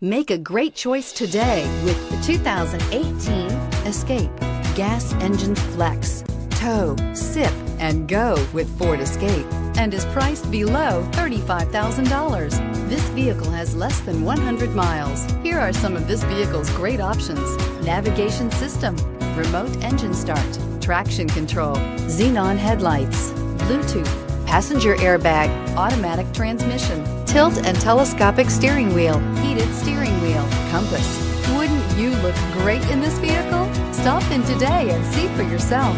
Make a great choice today with the 2018 Escape. Gas engines flex, tow, sip, and go with Ford Escape, and is priced below $35,000. This vehicle has less than 100 miles. Here are some of this vehicle's great options: navigation system, remote engine start, traction control, xenon headlights, Bluetooth, passenger airbag, automatic transmission, tilt and telescopic steering wheel, heated steering wheel, compass. Wouldn't you look great in this vehicle? Stop in today and see for yourself.